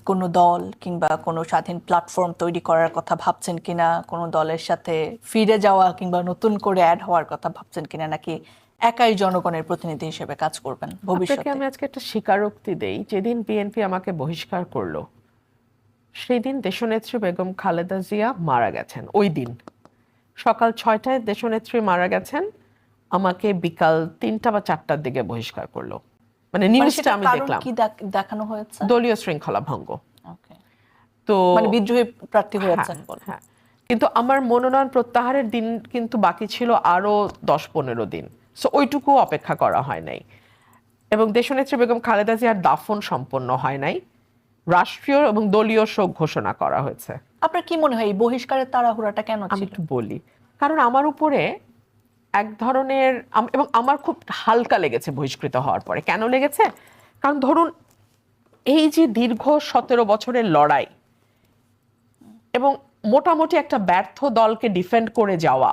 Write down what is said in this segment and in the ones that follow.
কোনো দল কিংবা কোনো স্বাধীন প্ল্যাটফর্ম তৈরি করার কথা ভাবছেন কিনা, কোনো দলের সাথে ফিরে যাওয়া কিংবা নতুন করে অ্যাড হওয়ার কথা ভাবছেন কিনা, নাকি একাই জনগণের প্রতিনিধি হিসেবে কাজ করবেন আপনাকে ভবিষ্যতে? আমি আজকে একটা স্বীকারোক্তি দেই। যেদিন বিএনপি আমাকে বহিষ্কার করলো সেই দিন দেশনেত্রী বেগম খালেদা জিয়া মারা গেছেন। ওই দিন সকাল 6টায় দেশনেত্রী মারা গেছেন, আমাকে বিকাল 3টা বা 4টার দিকে বহিষ্কার করলো। মানে মানে নিউজটা সেটার আমি কারণ দেখলাম, কি দেখানো হয়েছে? দলীয় শৃঙ্খলা ভঙ্গ। ওকে, তো মানে বিদ্রোহী প্রার্থী হ্যাঁ হয়েছেন বলে। হ্যাঁ, কিন্তু আমার মনোনয়ন প্রত্যাহারের দিন কিন্তু বাকি ছিল আরো 10-15 দিন, সো ওইটুকু অপেক্ষা করা হয় নাই। এবং দেশনেত্রী বেগম খালেদা জিয়ার দাফন সম্পন্ন হয় নাই, রাষ্ট্রীয় এবং দলীয় শোক ঘোষণা করা হয়েছে। আপনার কি মনে হয় এই বহিষ্কারের তাড়াহুড়াটা কেন আমি ছিল? একটু বলি, কারণ আমার উপরে এক ধরনের এবং আমার খুব হালকা লেগেছে বহিষ্কৃত হওয়ার পরে। কেন লেগেছে? কারণ ধরুন এই যে দীর্ঘ 17 বছরের লড়াই এবং মোটামুটি একটা ব্যর্থ দলকে ডিফেন্ড করে যাওয়া,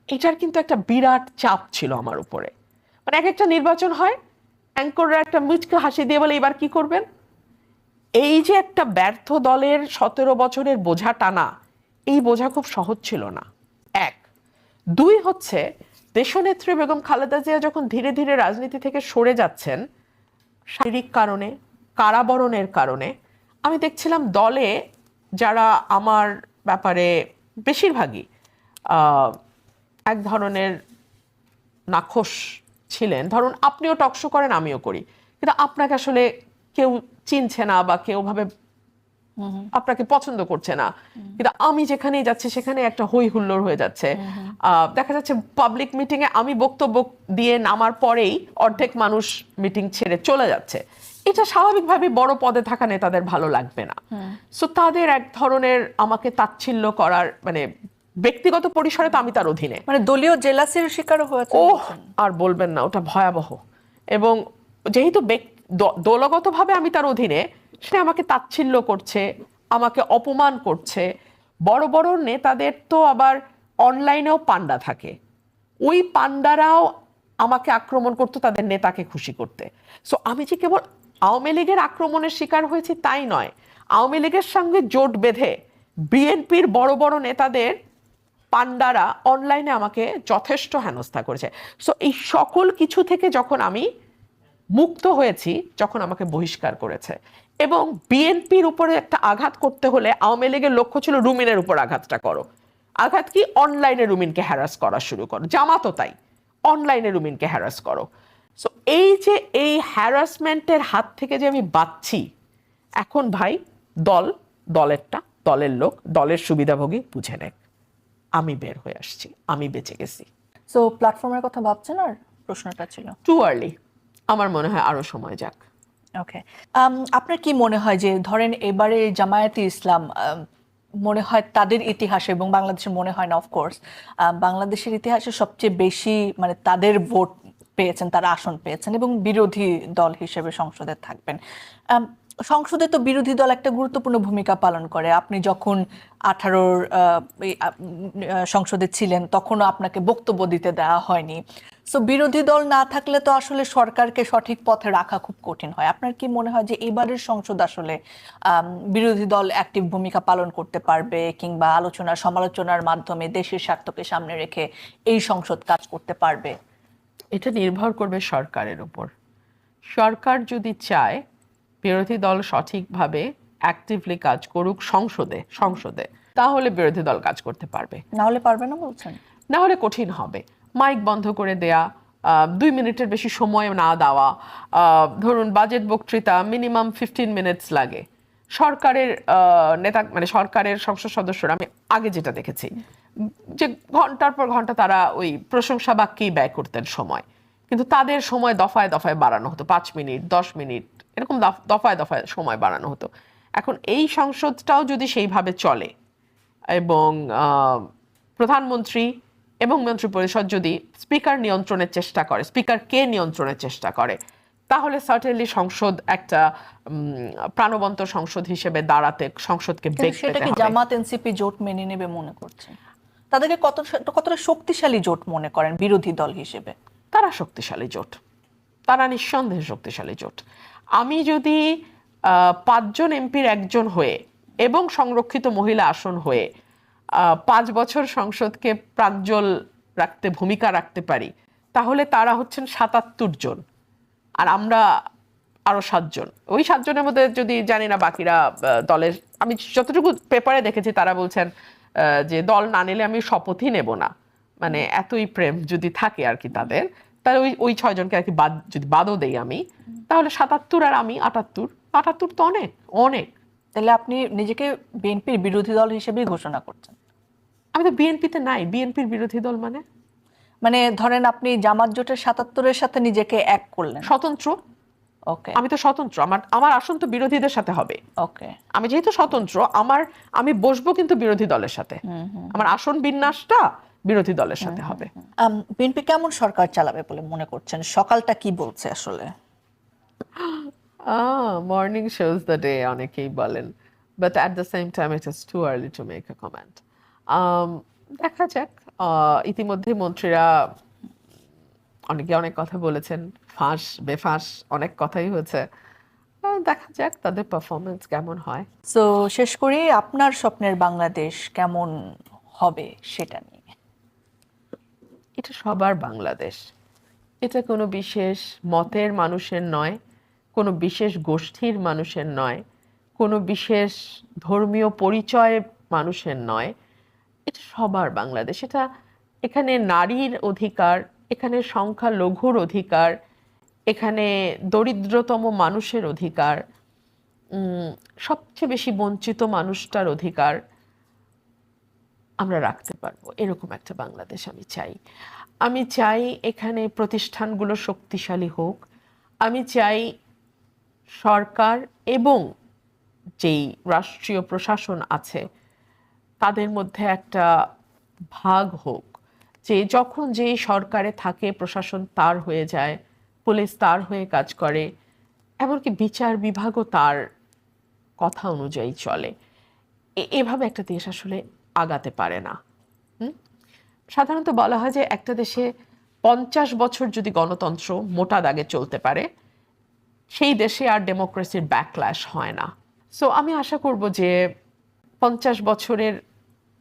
এটার কিন্তু একটা বিরাট চাপ ছিল আমার উপরে। মানে এক একটা নির্বাচন হয়, অ্যাঙ্কররা একটা মুচকে হাসি দিয়ে বলে এবার কি করবেন। এই যে একটা ব্যর্থ দলের 17 বছরের বোঝা টানা, এই বোঝা খুব সহজ ছিল না। এক, দুই হচ্ছে দেশনেত্রী বেগম খালেদা জিয়া যখন ধীরে ধীরে রাজনীতি থেকে সরে যাচ্ছেন শারীরিক কারণে, কারাবরণের কারণে, আমি দেখছিলাম দলে যারা আমার ব্যাপারে বেশিরভাগই এক ধরনের নাখোশ ছিলেন। ধরুন আপনিও টকশো করেন, আমিও করি, কিন্তু আপনাকে আসলে কেউ চিনছে না বা কেউ ভাবে আপনাকে পছন্দ করছে না। কিন্তু আমি যেখানেই যাচ্ছি সেখানে একটা হই হুল্লোড় হয়ে যাচ্ছে। দেখা যাচ্ছে পাবলিক মিটিং এ আমি বক্তব্য দিয়ে নামার পরেই অর্ধেক মানুষ মিটিং ছেড়ে চলে যাচ্ছে। এটা স্বাভাবিকভাবে বড় পদে থাকা নেতাদের ভালো লাগবে না। সো তাদের এক ধরনের আমাকে তাচ্ছিল্য করার, মানে ব্যক্তিগত পরিসরে তো আমি তার অধীনে, মানে দলীয় জেলাসির শিকারও হয়েছে। ওহ আর বলবেন না, ওটা ভয়াবহ। এবং যেহেতু দলগতভাবে আমি তার অধীনে, সে আমাকে তাচ্ছিল্য করছে, আমাকে অপমান করছে। বড় বড় নেতাদের তো আবার অনলাইনেও পান্ডা থাকে, ওই পান্ডারাও আমাকে আক্রমণ করতো তাদের নেতাকে খুশি করতে। সো আমি যে কেবল আওয়ামী লীগের আক্রমণের শিকার হয়েছি তাই নয়, আওয়ামী লীগের সঙ্গে জোট বেঁধে বিএনপির বড় বড় নেতাদের পান্ডারা অনলাইনে আমাকে যথেষ্ট হেনস্থা করেছে। সো এই সকল কিছু থেকে যখন আমি মুক্ত হয়েছি, যখন আমাকে বহিষ্কার করেছে, এবং বিএনপির উপরে একটা আঘাত করতে হলে আওয়ামী লীগের লক্ষ্য ছিল রুমিনের উপর আঘাতটা করো। আঘাত কি? অনলাইনে রুমিনকে হ্যারাস করা শুরু করো। জামাতও তাই, অনলাইনে রুমিনকে হ্যারাস করো। সো এই যে এই হ্যারাসমেন্টের হাত থেকে যে আমি বাঁচছি, এখন ভাই দল, দলেরটা, দলের লোক, দলের সুবিধাভোগী বুঝে নেয়। আমি বের হয়ে আসছি, আমি বেঁচে গেছি। সো প্ল্যাটফর্মের কথা ভাবছেন? আর প্রশ্নটা ছিল টু আর্লি, আমার মনে হয় আরো সময় যাক। ওকে, আপনার কি মনে হয় যে ধরেন এবারে জামায়াতে ইসলাম, মনে হয় তাদের ইতিহাসে এবং বাংলাদেশের মনে হয় না অফকোর্স, বাংলাদেশের ইতিহাসে সবচেয়ে বেশি মানে তাদের ভোট পেয়েছেন, তারা আসন পেয়েছেন এবং বিরোধী দল হিসেবে সংসদে থাকবেন। সংসদে তো বিরোধী দল একটা গুরুত্বপূর্ণ ভূমিকা পালন করে। আপনি যখন 18-র সংসদে ছিলেন তখনও আপনাকে বক্তব্য দিতে দেওয়া হয়নি। সো বিরোধী দল না থাকলে তো আসলে সরকারকে সঠিক পথে রাখা খুব কঠিন হয়। আপনার কি মনে হয় যে এবারের সংসদ আসলে বিরোধী দল অ্যাক্টিভ ভূমিকা পালন করতে পারবে, কিংবা আলোচনা সমালোচনার মাধ্যমে দেশের স্বার্থকে সামনে রেখে এই সংসদ কাজ করতে পারবে? এটা নির্ভর করবে সরকারের উপর। সরকার যদি চায় বিরোধী দল সঠিকভাবে অ্যাক্টিভলি কাজ করুক সংসদে, তাহলে বিরোধী দল কাজ করতে পারবে। না হলে পারবে না বলছেন? না হলে কঠিন হবে। মাইক বন্ধ করে দেয়া, 2 মিনিটের বেশি সময় না দেওয়া। ধরুন বাজেট বক্তৃতা মিনিমাম 15 মিনিটস লাগে। সরকারের নেতা, মানে সরকারের সংসদ সদস্যরা আমি আগে যেটা দেখেছি যে ঘন্টার পর ঘন্টা তারা ওই প্রশংসা বাক্যেই ব্যয় করতেন সময়, কিন্তু তাদের সময় দফায় দফায় বাড়ানো হতো, 5 মিনিট 10 মিনিট এরকম দফায় দফায় সময় বাড়ানো হতো। এখন এই সংসদটাও যদি সেইভাবে চলে এবং প্রধানমন্ত্রী এবং মন্ত্রিপরিষদ যদি স্পিকার নিয়ন্ত্রণের চেষ্টা করে, স্পিকারকে নিয়ন্ত্রণের চেষ্টা করে, তাহলে সার্টেনলি সংসদ একটা প্রাণবন্ত সংসদ হিসেবে দাঁড়াতে সংসদকে বেগ পেতে হবে। সেটা কি জামাত এনসিপি জোট মেনে নেবে মনে করছেন? তাদেরকে কতটা শক্তিশালী জোট মনে করেন বিরোধী দল হিসেবে? তারা শক্তিশালী জোট, তারা নিঃসন্দেহে শক্তিশালী জোট। আমি যদি 5 জন এমপির একজন হয়ে এবং সংরক্ষিত মহিলা আসন হয়ে 5 বছর সংসদকে প্রাঞ্জল রাখতে ভূমিকা রাখতে পারি, তাহলে তারা হচ্ছেন 77 জন আর আমরা আরো 7 জন। ওই 7 জনের মধ্যে যদি জানি না বাকিরা দলের, আমি যতটুকু পেপারে দেখেছি তারা বলছেন যে দল না নিলে আমি শপথই নেব না, মানে এতই প্রেম যদি থাকে আর কি তাদের, তাহলে ওই 6 জনকে আর কি বাদ, যদি বাদও দেই আমি, তাহলে 77 আর আমি 78। 78 তো অনেক অনেক। তাহলে আপনি নিজেকে বিএনপির বিরোধী দল হিসেবেই ঘোষণা করছেন? আমি তো বিএনপিতে নাই, বিএনপির বিরোধী দল মানে? মানে ধরেন আপনি জামাত জোটের 77-এর সাথে নিজেকে এক করলেন। স্বতন্ত্র। ওকে আমি তো স্বতন্ত্র, আমার আসন তো বিরোধীদের সাথে হবে। ওকে। আমি যেহেতু স্বতন্ত্র, আমি বসবো কিন্তু বিরোধী দলের সাথে, আমার আসন বিন্যাসটা বিরোধী দলের সাথে হবে। বিএনপি কেমন সরকার চালাবে বলে মনে করছেন? সকালটা কি বলছে আসলে? মর্নিং শোজ দ্য ডে অনেকেই বলেন, but at the same time it is too early to make a comment. দেখা যাক। ইতিমধ্যে মন্ত্রীরা অনেকে অনেক কথা বলেছেন, ফাঁস বেফাঁস অনেক কথাই হয়েছে। দেখা যাক তাদের পারফরমেন্স কেমন হয়। সো শেষ করি, আপনার স্বপ্নের বাংলাদেশ কেমন হবে সেটা নিয়ে। এটা সবার বাংলাদেশ, এটা কোনো বিশেষ মতের মানুষের নয়, কোনো বিশেষ গোষ্ঠীর মানুষের নয়, কোনো বিশেষ ধর্মীয় পরিচয় মানুষের নয়, এটা সবার বাংলাদেশ। এটা এখানে নারীর অধিকার, এখানে সংখ্যালঘুর অধিকার, এখানে দরিদ্রতম মানুষের অধিকার, সবচেয়ে বেশি বঞ্চিত মানুষটার অধিকার আমরা রাখতে পারবো, এরকম একটা বাংলাদেশ আমি চাই। আমি চাই এখানে প্রতিষ্ঠানগুলো শক্তিশালী হোক, আমি চাই সরকার এবং যেই রাষ্ট্রীয় প্রশাসন আছে তাদের মধ্যে একটা ভাগ হোক, যে যখন যেই সরকারে থাকে প্রশাসন তার হয়ে যায়, পুলিশ তার হয়ে কাজ করে, এমনকি বিচার বিভাগও তার কথা অনুযায়ী চলে। এভাবে একটা দেশ আসলে আগাতে পারে না। সাধারণত বলা হয় যে একটা দেশে 50 বছর যদি গণতন্ত্র মোটা দাগে চলতে পারে, সেই দেশে আর ডেমোক্রেসির ব্যাকল্যাশ হয় না। সো আমি আশা করব যে 50 বছরের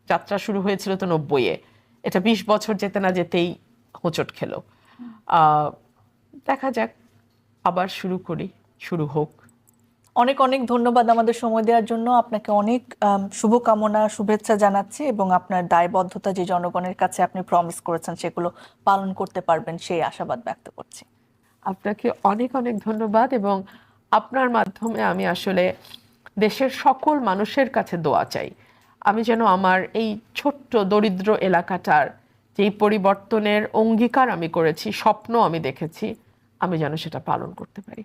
যাত্রা শুরু হয়েছিল তো 90-এ, এটা 20 বছর যেতে না যেতেই হোঁচট খেলো। দেখা যাক, আবার শুরু হোক। অনেক অনেক ধন্যবাদ আমাদের সময় দেওয়ার জন্য। আপনাকে অনেক শুভকামনা, শুভেচ্ছা জানাচ্ছি, এবং আপনার দায়বদ্ধতা যে জনগণের কাছে আপনি প্রমিস করেছেন সেগুলো পালন করতে পারবেন সেই আশাবাদ ব্যক্ত করছি। আপনাকে অনেক অনেক ধন্যবাদ, এবং আপনার মাধ্যমে আমি আসলে দেশের সকল মানুষের কাছে দোয়া চাই, আমি যেন আমার এই ছোট্ট দরিদ্র এলাকাটার যেই পরিবর্তনের অঙ্গীকার আমি করেছি, স্বপ্ন আমি দেখেছি, আমি যেন সেটা পালন করতে পারি।